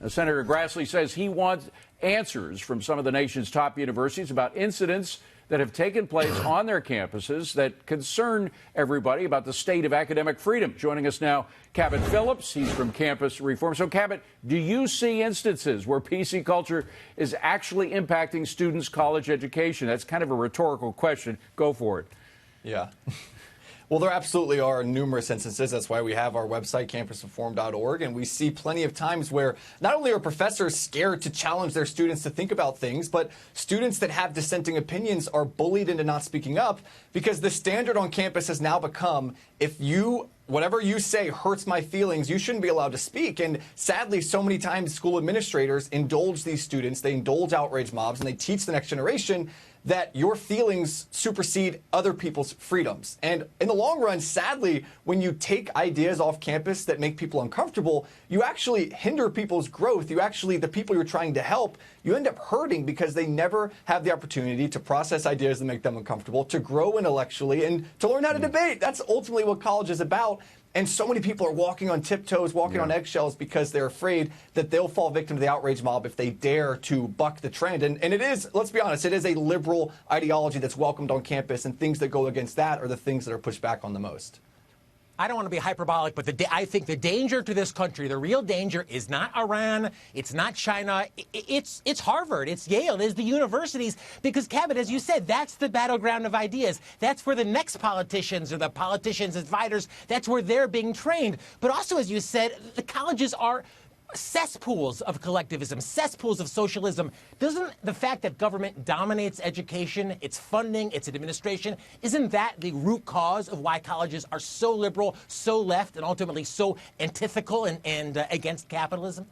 Senator Grassley says he wants answers from some of the nation's top universities about incidents that have taken place on their campuses that concern everybody about the state of academic freedom. Joining us now, Cabot Phillips. He's from Campus Reform. So, Cabot, do you see instances where PC culture is actually impacting students' college education? That's kind of a rhetorical question. Go for it. Yeah. Well, there absolutely are numerous instances. That's why we have our website, campusreform.org, and we see plenty of times where not only are professors scared to challenge their students to think about things, but students that have dissenting opinions are bullied into not speaking up because the standard on campus has now become whatever you say hurts my feelings, you shouldn't be allowed to speak. And sadly, so many times school administrators indulge these students, they indulge outrage mobs, and they teach the next generation that your feelings supersede other people's freedoms. And in the long run, sadly, when you take ideas off campus that make people uncomfortable, you actually hinder people's growth. The people you're trying to help, you end up hurting because they never have the opportunity to process ideas that make them uncomfortable, to grow intellectually, and to learn how to debate. That's ultimately what college is about. And so many people are walking on tiptoes, walking on eggshells because they're afraid that they'll fall victim to the outrage mob if they dare to buck the trend. And it is, let's be honest, it is a liberal ideology that's welcomed on campus, and things that go against that are the things that are pushed back on the most. I don't want to be hyperbolic, but I think the danger to this country, the real danger, is not Iran, it's not China, it's Harvard, it's Yale, it's the universities, because, Cabot, as you said, that's the battleground of ideas. That's where the next politicians or the politicians' advisors, that's where they're being trained. But also, as you said, the colleges are cesspools of collectivism, cesspools of socialism. Doesn't the fact that government dominates education, its funding, its administration, isn't that the root cause of why colleges are so liberal, so left, and ultimately so antithetical and against capitalism?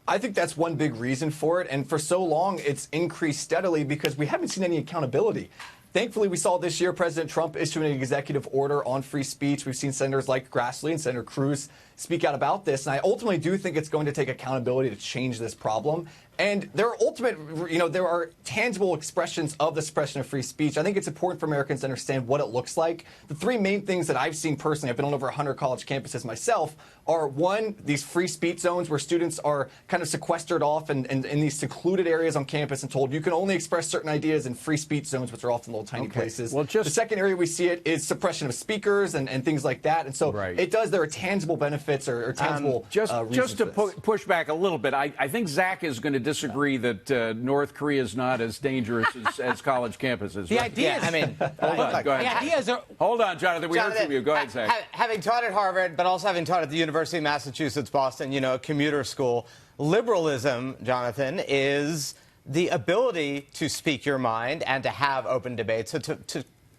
I think that's one big reason for it. And for so long, it's increased steadily because we haven't seen any accountability. Thankfully, we saw this year President Trump issue an executive order on free speech. We've seen senators like Grassley and Senator Cruz speak out about this. And I ultimately do think it's going to take accountability to change this problem. And there are tangible expressions of the suppression of free speech. I think it's important for Americans to understand what it looks like. The three main things that I've seen personally, I've been on over 100 college campuses myself, are one, these free speech zones where students are kind of sequestered off in these secluded areas on campus and told you can only express certain ideas in free speech zones, which are often little tiny places. Well, the second area we see it is suppression of speakers and things like that. And so there are tangible benefits or tangible just to push back a little bit, I think Zach is going to disagree that North Korea is not as dangerous as college campuses. The idea is, I mean, hold on, Jonathan. We heard from you. Go ahead, Zach. Having taught at Harvard, but also having taught at the University of Massachusetts, Boston, a commuter school, liberalism, Jonathan, is the ability to speak your mind and to have open debates. So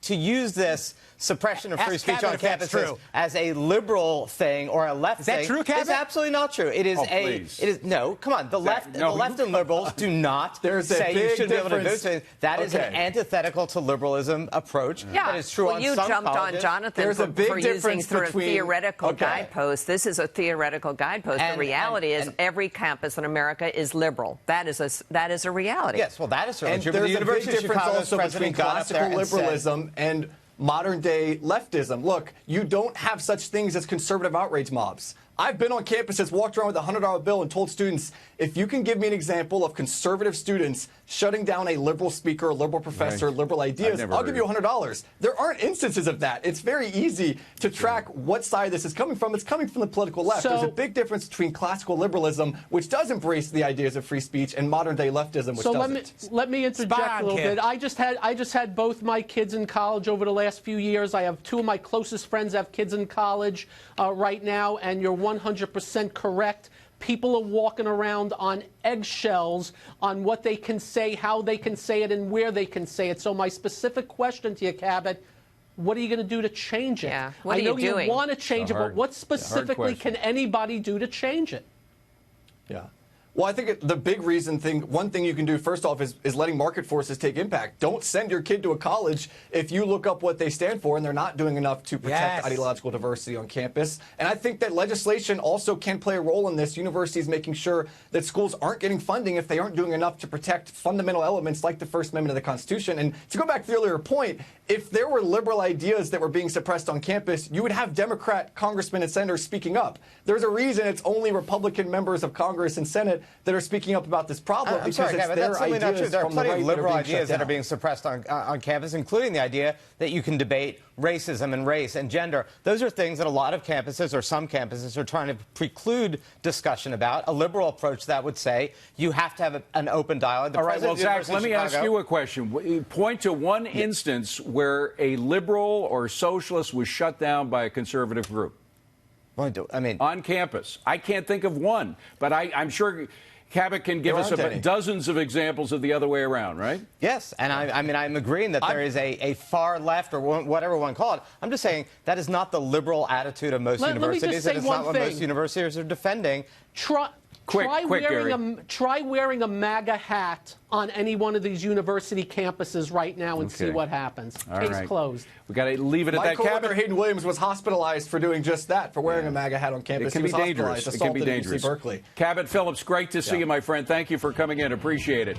to use this suppression of free speech on campuses as a liberal thing or a left thing. Is that true, Cabot? It's absolutely not true. It is no, come on. The left and liberals do not say you should be able to do things. That is an antithetical to liberalism approach. Yeah. That is true on some you jumped colleges. on Jonathan for using sort of theoretical guideposts. This is a theoretical guidepost. The reality is every campus in America is liberal. That is a reality. Yes, well, that is certainly true. There's the a big University of difference Chicago's also between classical liberalism and modern-day leftism. Look, you don't have such things as conservative outrage mobs. I've been on campuses, walked around with a $100 bill and told students, if you can give me an example of conservative students shutting down a liberal speaker, a liberal professor, liberal ideas, I'll give you $100. There aren't instances of that. It's very easy to track what side this is coming from. It's coming from the political left. There's a big difference between classical liberalism, which does embrace the ideas of free speech, and modern-day leftism, which doesn't. Let me interject a little bit. I just had both my kids in college over the last few years. I have two of my closest friends have kids in college right now, and you're 100% correct. People are walking around on eggshells on what they can say, how they can say it, and where they can say it. So my specific question to you, Cabot, what are you going to do to change it? Yeah. I know you want to change it, but what specifically can anybody do to change it? Yeah. Well, I think the big one thing you can do first off is letting market forces take impact. Don't send your kid to a college if you look up what they stand for and they're not doing enough to protect ideological diversity on campus. And I think that legislation also can play a role in this. Universities making sure that schools aren't getting funding if they aren't doing enough to protect fundamental elements like the First Amendment of the Constitution. And to go back to the earlier point, if there were liberal ideas that were being suppressed on campus, you would have Democrat congressmen and senators speaking up. There's a reason it's only Republican members of Congress and Senate that are speaking up about this problem I'm sorry, because but it's that's their simply not true. ideas There are from the plenty right of liberal ideas that are down. being suppressed on campus, including the idea that you can debate racism and race and gender. Those are things that a lot of campuses or some campuses are trying to preclude discussion about. A liberal approach that would say you have to have an open dialogue. All right, well, Zach, let me ask you a question. Point to one instance where a liberal or socialist was shut down by a conservative group. I mean, on campus. I can't think of one, but I'm sure Cabot can give us dozens of examples of the other way around, right? Yes, and I'm agreeing that there is a far left or whatever one call it. I'm just saying that is not the liberal attitude of most universities, and it's not what most universities are defending. Try wearing a MAGA hat on any one of these university campuses right now and see what happens. Case closed. We got to leave it at that. My coworker Hayden Williams was hospitalized for doing just that, for wearing a MAGA hat on campus. It can be dangerous. It can be dangerous. Berkeley. Cabot Phillips, great to see you, my friend. Thank you for coming in. Appreciate it.